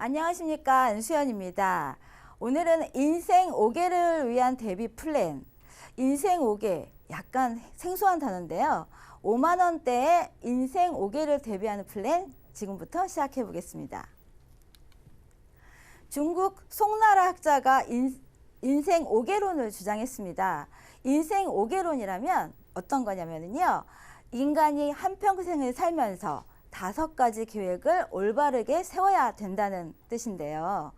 안녕하십니까, 안수연입니다. 오늘은 인생 5개를 위한 대비 플랜. 인생 5개, 약간 생소한 단어인데요. 5만 원대의 인생 5개를 대비하는 플랜, 지금부터 시작해 보겠습니다. 중국 송나라 학자가 인생 5개론을 주장했습니다. 인생 5개론이라면 어떤 거냐면요, 인간이 한평생을 살면서 5가지 계획을 올바르게 세워야 된다는 뜻인데요.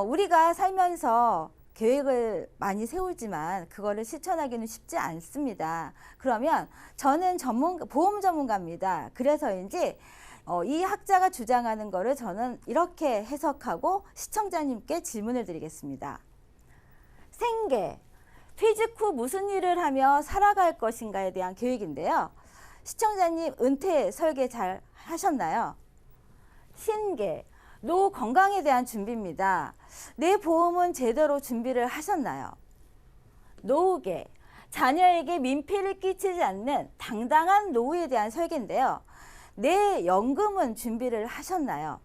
우리가 살면서 계획을 많이 세우지만 그거를 실천하기는 쉽지 않습니다. 그러면 저는 보험 전문가입니다. 그래서인지 이 학자가 주장하는 거를 저는 이렇게 해석하고 시청자님께 질문을 드리겠습니다. 생계, 퇴직 후 무슨 일을 하며 살아갈 것인가에 대한 계획인데요. 시청자님, 은퇴 설계 잘 하셨나요? 신계, 노후 건강에 대한 준비입니다. 내 보험은 제대로 준비를 하셨나요? 노후계, 자녀에게 민폐를 끼치지 않는 당당한 노후에 대한 설계인데요. 내 연금은 준비를 하셨나요?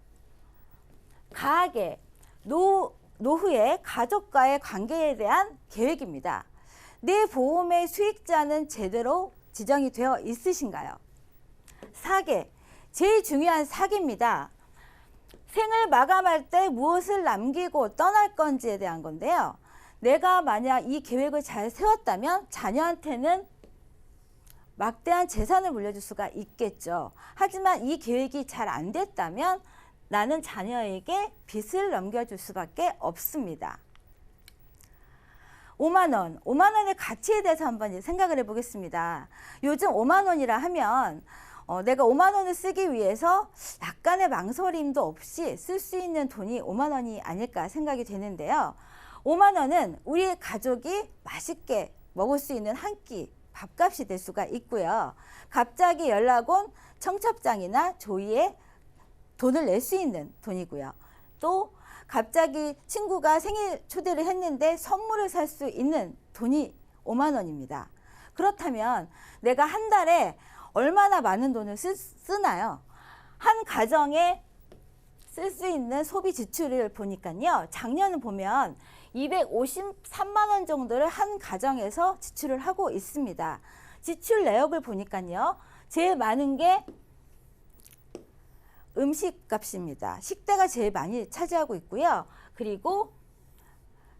가계, 노후의 가족과의 관계에 대한 계획입니다. 내 보험의 수익자는 제대로 지정이 되어 있으신가요? 사계, 제일 중요한 사계입니다. 생을 마감할 때 무엇을 남기고 떠날 건지에 대한 건데요. 내가 만약 이 계획을 잘 세웠다면 자녀한테는 막대한 재산을 물려줄 수가 있겠죠. 하지만 이 계획이 잘 안 됐다면 나는 자녀에게 빚을 넘겨줄 수밖에 없습니다. 5만 원의 가치에 대해서 한번 생각을 해보겠습니다. 요즘 5만 원이라 하면 내가 5만 원을 쓰기 위해서 약간의 망설임도 없이 쓸 수 있는 돈이 5만 원이 아닐까 생각이 되는데요. 5만 원은 우리 가족이 맛있게 먹을 수 있는 한 끼 밥값이 될 수가 있고요. 갑자기 연락 온 청첩장이나 조의에 돈을 낼 수 있는 돈이고요. 또 갑자기 친구가 생일 초대를 했는데 선물을 살 수 있는 돈이 5만 원입니다. 그렇다면 내가 한 달에 얼마나 많은 돈을 쓰나요? 한 가정에 쓸 수 있는 소비 지출을 보니까요. 작년을 보면 253만 원 정도를 한 가정에서 지출을 하고 있습니다. 지출 내역을 보니까요. 제일 많은 게 음식값입니다. 식대가 제일 많이 차지하고 있고요. 그리고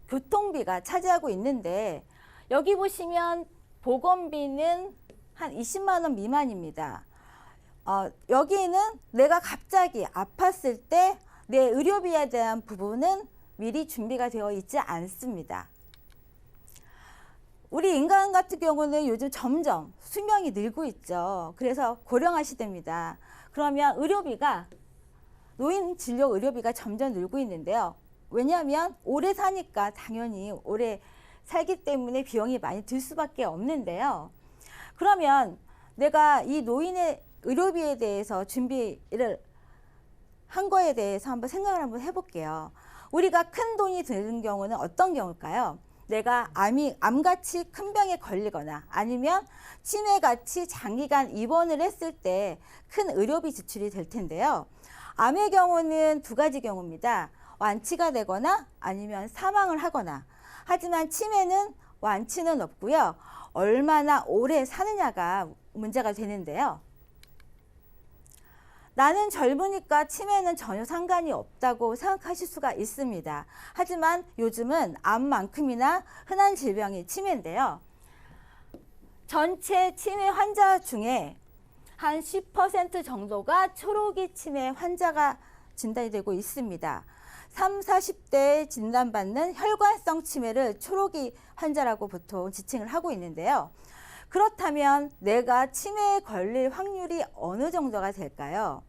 교통비가 차지하고 있는데 여기 보시면 보건비는 한 20만 원 미만입니다. 여기는 내가 갑자기 아팠을 때 내 의료비에 대한 부분은 미리 준비가 되어 있지 않습니다. 우리 인간 같은 경우는 요즘 점점 수명이 늘고 있죠. 그래서 고령화 시대입니다. 그러면 노인 진료 의료비가 점점 늘고 있는데요. 왜냐하면 오래 사니까 당연히 오래 살기 때문에 비용이 많이 들 수밖에 없는데요. 그러면 내가 이 노인의 의료비에 대해서 준비를 한 거에 대해서 한번 생각을 한번 해볼게요. 우리가 큰 돈이 드는 경우는 어떤 경우일까요? 내가 암같이 큰 병에 걸리거나 아니면 치매같이 장기간 입원을 했을 때 큰 의료비 지출이 될 텐데요. 암의 경우는 2가지 경우입니다. 완치가 되거나 아니면 사망을 하거나. 하지만 치매는 완치는 없고요. 얼마나 오래 사느냐가 문제가 되는데요. 나는 젊으니까 치매는 전혀 상관이 없다고 생각하실 수가 있습니다. 하지만 요즘은 암만큼이나 흔한 질병이 치매인데요. 전체 치매 환자 중에 한 10% 정도가 초록이 치매 환자가 진단이 되고 있습니다. 30, 40대에 진단받는 혈관성 치매를 초록이 환자라고 보통 지칭을 하고 있는데요. 그렇다면 내가 치매에 걸릴 확률이 어느 정도가 될까요?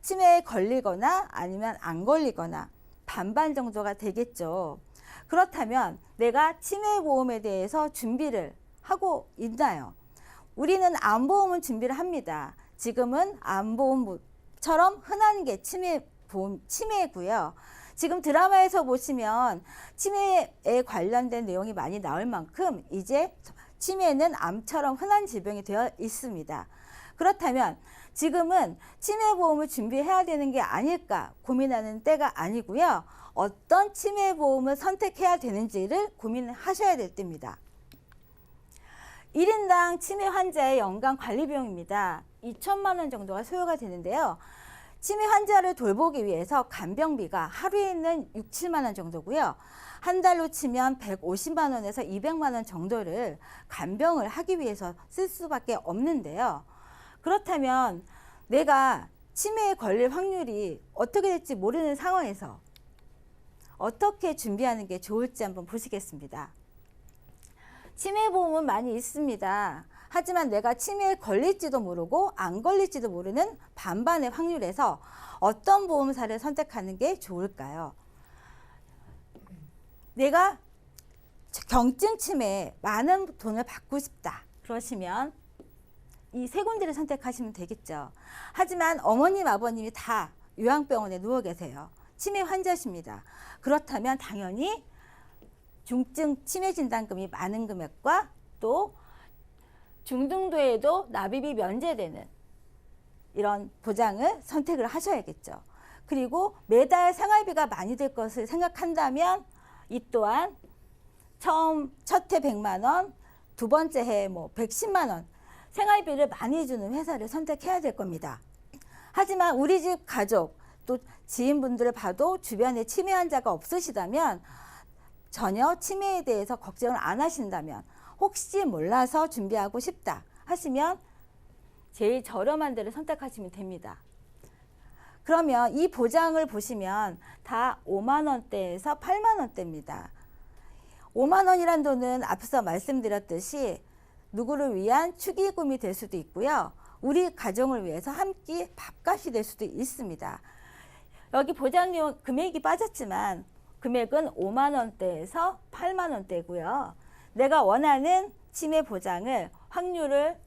치매에 걸리거나 아니면 안 걸리거나 반반 정도가 되겠죠. 그렇다면 내가 치매 보험에 대해서 준비를 하고 있나요? 우리는 암보험은 준비를 합니다. 지금은 암보험처럼 흔한 게 치매고요. 지금 드라마에서 보시면 치매에 관련된 내용이 많이 나올 만큼 이제 치매는 암처럼 흔한 질병이 되어 있습니다. 그렇다면 지금은 치매보험을 준비해야 되는 게 아닐까 고민하는 때가 아니고요. 어떤 치매보험을 선택해야 되는지를 고민하셔야 될 때입니다. 1인당 치매 환자의 연간 관리 비용입니다. 2천만 원 정도가 소요가 되는데요. 치매 환자를 돌보기 위해서 간병비가 하루에는 6, 7만 원 정도고요. 한 달로 치면 150만 원에서 200만 원 정도를 간병을 하기 위해서 쓸 수밖에 없는데요. 그렇다면 내가 치매에 걸릴 확률이 어떻게 될지 모르는 상황에서 어떻게 준비하는 게 좋을지 한번 보시겠습니다. 치매보험은 많이 있습니다. 하지만 내가 치매에 걸릴지도 모르고 안 걸릴지도 모르는 반반의 확률에서 어떤 보험사를 선택하는 게 좋을까요? 내가 경증 치매에 많은 돈을 받고 싶다. 그러시면 이 세 군데를 선택하시면 되겠죠. 하지만 어머님, 아버님이 다 요양병원에 누워 계세요. 치매 환자십니다. 그렇다면 당연히 중증 치매 진단금이 많은 금액과 또 중등도에도 납입이 면제되는 이런 보장을 선택을 하셔야겠죠. 그리고 매달 생활비가 많이 들 것을 생각한다면 이 또한 첫 해 100만 원, 두 번째 해 110만 원 생활비를 많이 주는 회사를 선택해야 될 겁니다. 하지만 우리 집 가족 또 지인분들을 봐도 주변에 치매 환자가 없으시다면 전혀 치매에 대해서 걱정을 안 하신다면 혹시 몰라서 준비하고 싶다 하시면 제일 저렴한 데를 선택하시면 됩니다. 그러면 이 보장을 보시면 다 5만 원대에서 8만 원대입니다. 5만 원이란 돈은 앞서 말씀드렸듯이 누구를 위한 축의금이 될 수도 있고요. 우리 가정을 위해서 한 끼 밥값이 될 수도 있습니다. 여기 보장료 금액이 빠졌지만 금액은 5만 원대에서 8만 원대고요. 내가 원하는 치매 보장을 확률을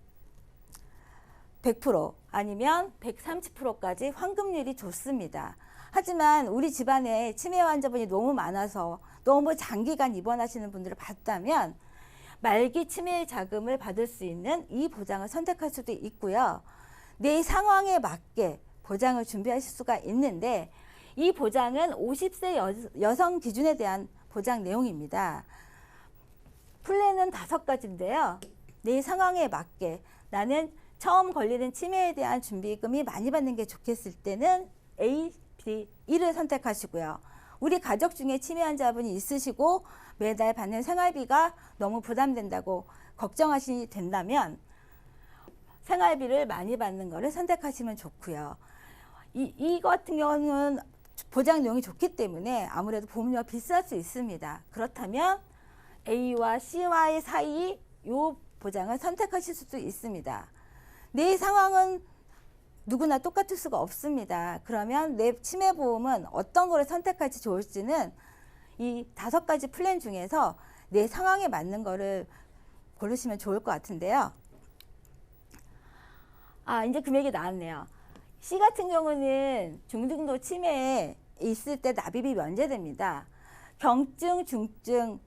100% 아니면 130%까지 환급률이 좋습니다. 하지만 우리 집안에 치매 환자분이 너무 많아서 너무 장기간 입원하시는 분들을 봤다면 말기 치매 자금을 받을 수 있는 이 보장을 선택할 수도 있고요. 내 상황에 맞게 보장을 준비하실 수가 있는데 이 보장은 50세 여성 기준에 대한 보장 내용입니다. 플랜은 5가지인데요. 내 상황에 맞게 나는 처음 걸리는 치매에 대한 준비금이 많이 받는 게 좋겠을 때는 A, B, E를 선택하시고요. 우리 가족 중에 치매 환자분이 있으시고 매달 받는 생활비가 너무 부담된다고 걱정하시게 된다면 생활비를 많이 받는 거를 선택하시면 좋고요. 이 같은 경우는 보장 내용이 좋기 때문에 아무래도 보험료가 비쌀 수 있습니다. 그렇다면 A와 C와의 사이 이 보장을 선택하실 수도 있습니다. 내 상황은 누구나 똑같을 수가 없습니다. 그러면 내 치매보험은 어떤 거를 선택할지 좋을지는 이 5가지 플랜 중에서 내 상황에 맞는 거를 고르시면 좋을 것 같은데요. 이제 금액이 나왔네요. C 같은 경우는 중등도 치매에 있을 때 납입이 면제됩니다. 경증, 중증,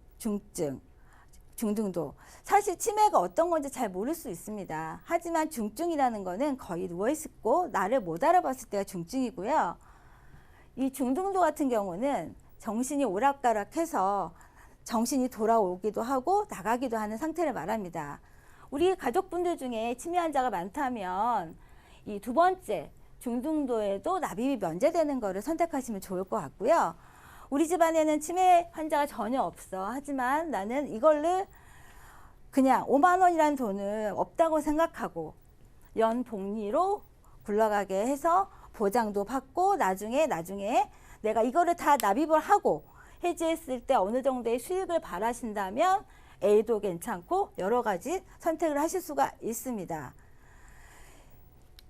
중등도. 사실 치매가 어떤 건지 잘 모를 수 있습니다. 하지만 중증이라는 거는 거의 누워있고 나를 못 알아봤을 때가 중증이고요. 이 중등도 같은 경우는 정신이 오락가락해서 정신이 돌아오기도 하고 나가기도 하는 상태를 말합니다. 우리 가족분들 중에 치매 환자가 많다면 이 두 번째 중등도에도 납입이 면제되는 거를 선택하시면 좋을 것 같고요. 우리 집안에는 치매 환자가 전혀 없어. 하지만 나는 이걸를 그냥 5만 원이라는 돈을 없다고 생각하고 연복리로 굴러가게 해서 보장도 받고 나중에 내가 이거를 다 납입을 하고 해지했을 때 어느 정도의 수익을 바라신다면 A도 괜찮고 여러 가지 선택을 하실 수가 있습니다.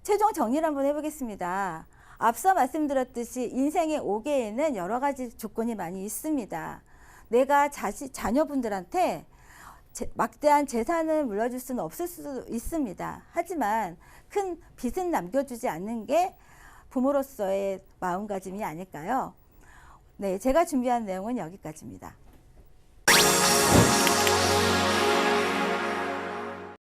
최종 정리를 한번 해보겠습니다. 앞서 말씀드렸듯이 인생의 5계에는 여러 가지 조건이 많이 있습니다. 내가 자녀분들한테 막대한 재산을 물려줄 수는 없을 수도 있습니다. 하지만 큰 빚은 남겨주지 않는 게 부모로서의 마음가짐이 아닐까요? 네, 제가 준비한 내용은 여기까지입니다.